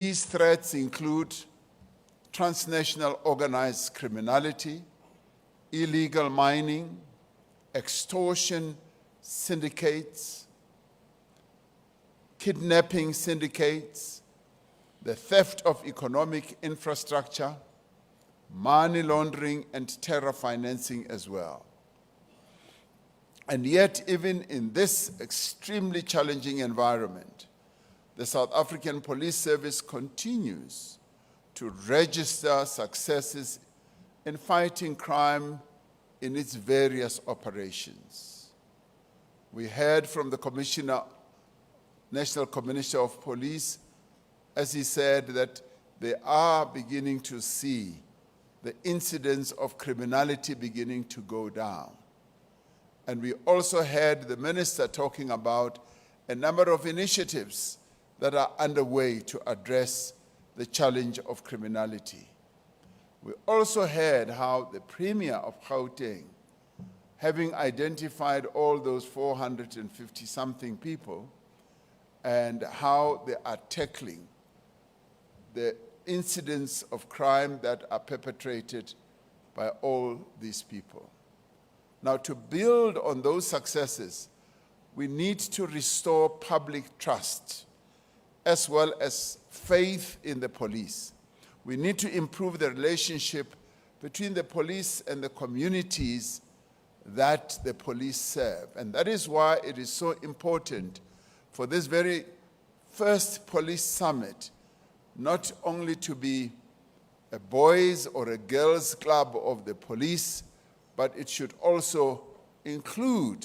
These threats include transnational organized criminality, illegal mining, extortion syndicates, kidnapping syndicates, the theft of economic infrastructure, money laundering, and terror financing as well. And yet, even in this extremely challenging environment, the South African Police Service continues to register successes in fighting crime in its various operations. We heard from the National Commissioner of Police, as he said, that they are beginning to see the incidence of criminality beginning to go down. And we also heard the minister talking about a number of initiatives that are underway to address the challenge of criminality. We also heard how the Premier of Gauteng, having identified all those 450-something people, and how they are tackling the incidents of crime that are perpetrated by all these people. Now, to build on those successes, we need to restore public trust as well as faith in the police. We need to improve the relationship between the police and the communities that the police serve. And that is why it is so important for this very first police summit not only to be a boys' or a girls' club of the police, but it should also include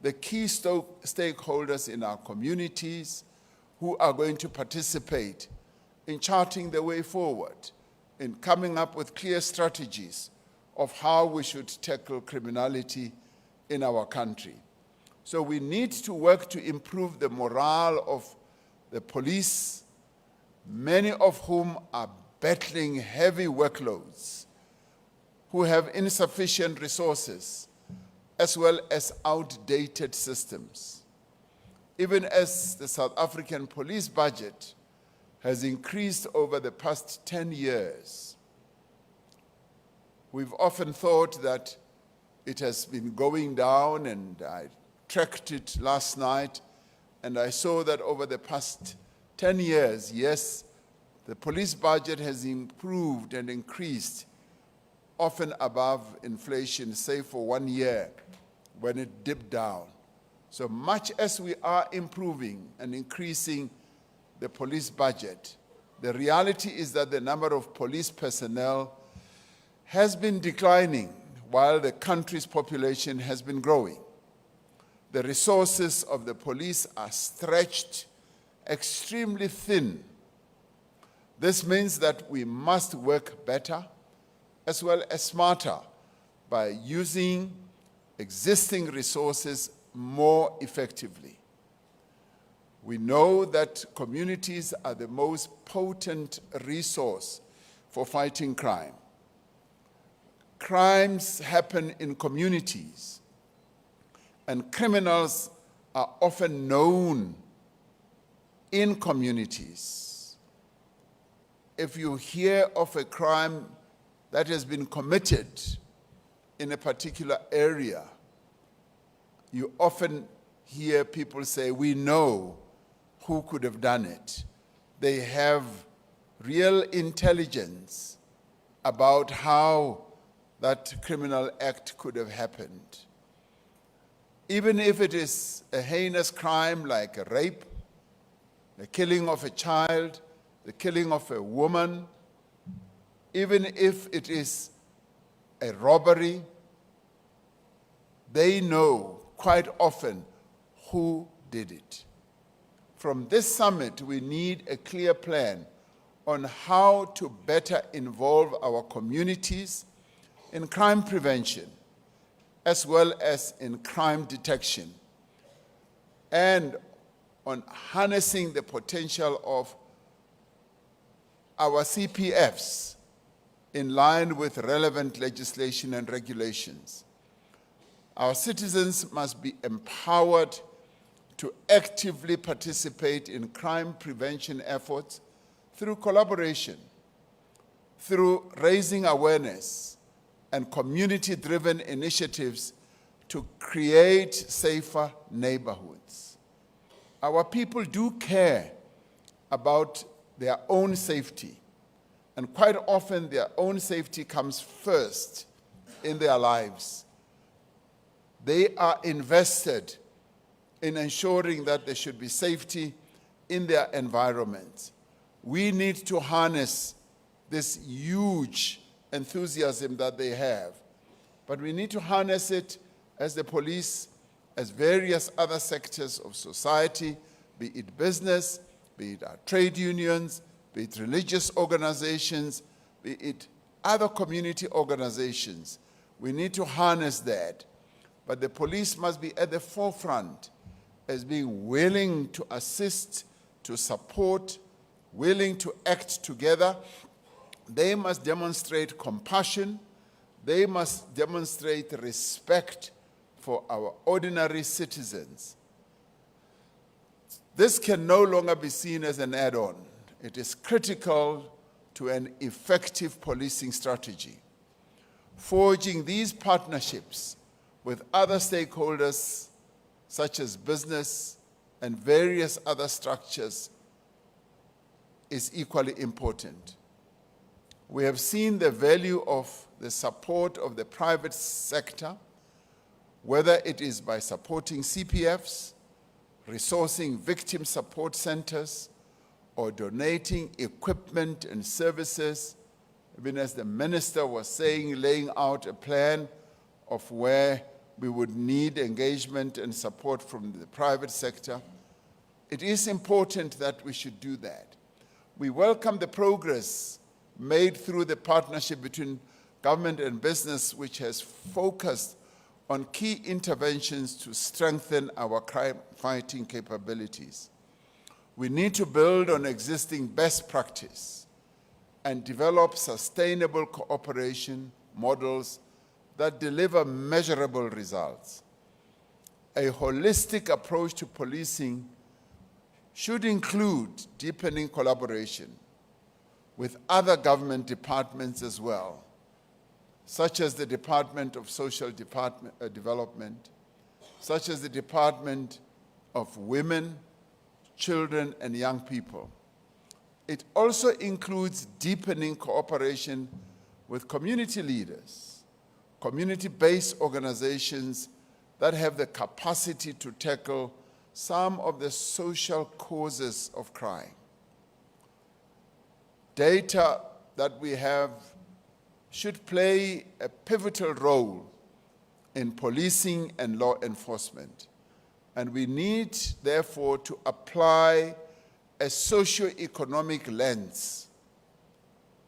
the key stakeholders in our communities who are going to participate in charting the way forward, in coming up with clear strategies of how we should tackle criminality in our country. So we need to work to improve the morale of the police, many of whom are battling heavy workloads, who have insufficient resources, as well as outdated systems. Even as the South African police budget has increased over the past 10 years, we've often thought that it has been going down, and I tracked it last night, and I saw that over the past 10 years, yes, the police budget has improved and increased, often above inflation, save for 1 year when it dipped down. So much as we are improving and increasing the police budget, the reality is that the number of police personnel has been declining while the country's population has been growing. The resources of the police are stretched extremely thin. This means that we must work better as well as smarter by using existing resources more effectively. We know that communities are the most potent resource for fighting crime. Crimes happen in communities, and criminals are often known in communities. If you hear of a crime that has been committed in a particular area, you often hear people say, we know who could have done it. They have real intelligence about how that criminal act could have happened. Even if it is a heinous crime like a rape, the killing of a child, the killing of a woman, even if it is a robbery, they know quite often who did it. From this summit, we need a clear plan on how to better involve our communities in crime prevention, as well as in crime detection, and on harnessing the potential of our CPFs in line with relevant legislation and regulations. Our citizens must be empowered to actively participate in crime prevention efforts through collaboration, through raising awareness and community-driven initiatives to create safer neighborhoods. Our people do care about their own safety, and quite often their own safety comes first in their lives. They are invested in ensuring that there should be safety in their environment. We need to harness this huge enthusiasm that they have, but we need to harness it as the police, as various other sectors of society, be it business, be it our trade unions, be it religious organizations, be it other community organizations. We need to harness that. But the police must be at the forefront as being willing to assist, to support, willing to act together. They must demonstrate compassion. They must demonstrate respect for our ordinary citizens. This can no longer be seen as an add-on. It is critical to an effective policing strategy. Forging these partnerships with other stakeholders, such as business and various other structures, is equally important. We have seen the value of the support of the private sector, whether it is by supporting CPFs, resourcing victim support centers, or donating equipment and services, even as the minister was saying, laying out a plan of where we would need engagement and support from the private sector. It is important that we should do that. We welcome the progress made through the partnership between government and business, which has focused on key interventions to strengthen our crime-fighting capabilities. We need to build on existing best practice and develop sustainable cooperation models that deliver measurable results. A holistic approach to policing should include deepening collaboration with other government departments as well, such as the Department of Social Development, such as the Department of Women, Children, and Young People. It also includes deepening cooperation with community leaders, community-based organizations that have the capacity to tackle some of the social causes of crime. Data that we have should play a pivotal role in policing and law enforcement. And we need, therefore, to apply a socio-economic lens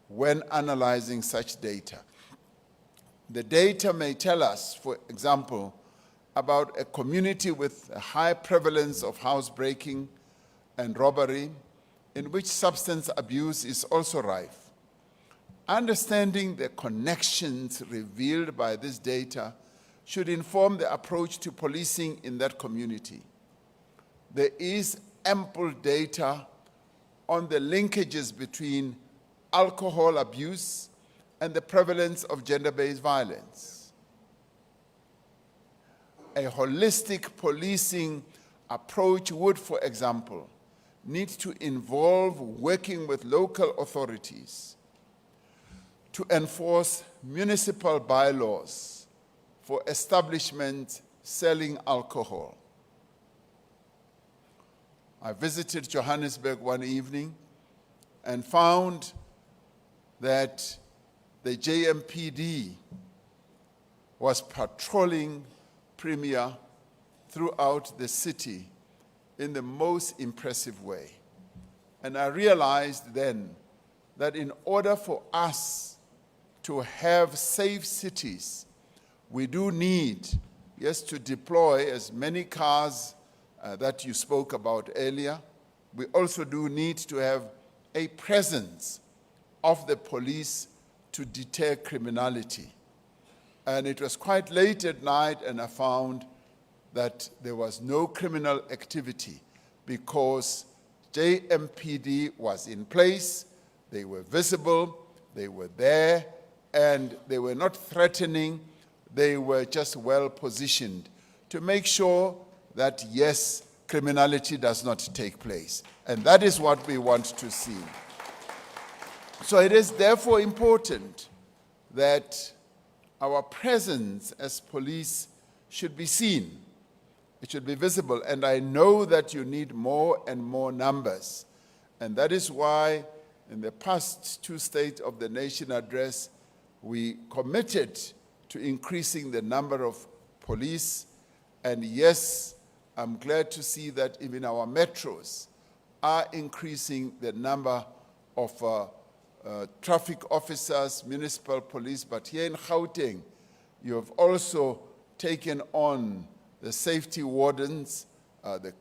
when analyzing such data. The data may tell us, for example, about a community with a high prevalence of housebreaking and robbery, in which substance abuse is also rife. Understanding the connections revealed by this data should inform the approach to policing in that community. There is ample data on the linkages between alcohol abuse and the prevalence of gender-based violence. A holistic policing approach would, for example, need to involve working with local authorities to enforce municipal bylaws for establishments selling alcohol. I visited Johannesburg one evening and found that the JMPD was patrolling Premier throughout the city in the most impressive way. And I realized then that in order for us to have safe cities, we do need, yes, to deploy as many cars that you spoke about earlier. We also do need to have a presence of the police to deter criminality. And it was quite late at night, and I found that there was no criminal activity because JMPD was in place, they were visible, they were there, and they were not threatening, they were just well positioned to make sure that, yes, criminality does not take place. And that is what we want to see. So it is therefore important that our presence as police should be seen. It should be visible. And I know that you need more and more numbers. And that is why in the past 2 State of the Nation address, we committed to increasing the number of police. And yes, I'm glad to see that even our metros are increasing the number of traffic officers, municipal police. But here in Gauteng, you have also taken on the safety wardens, the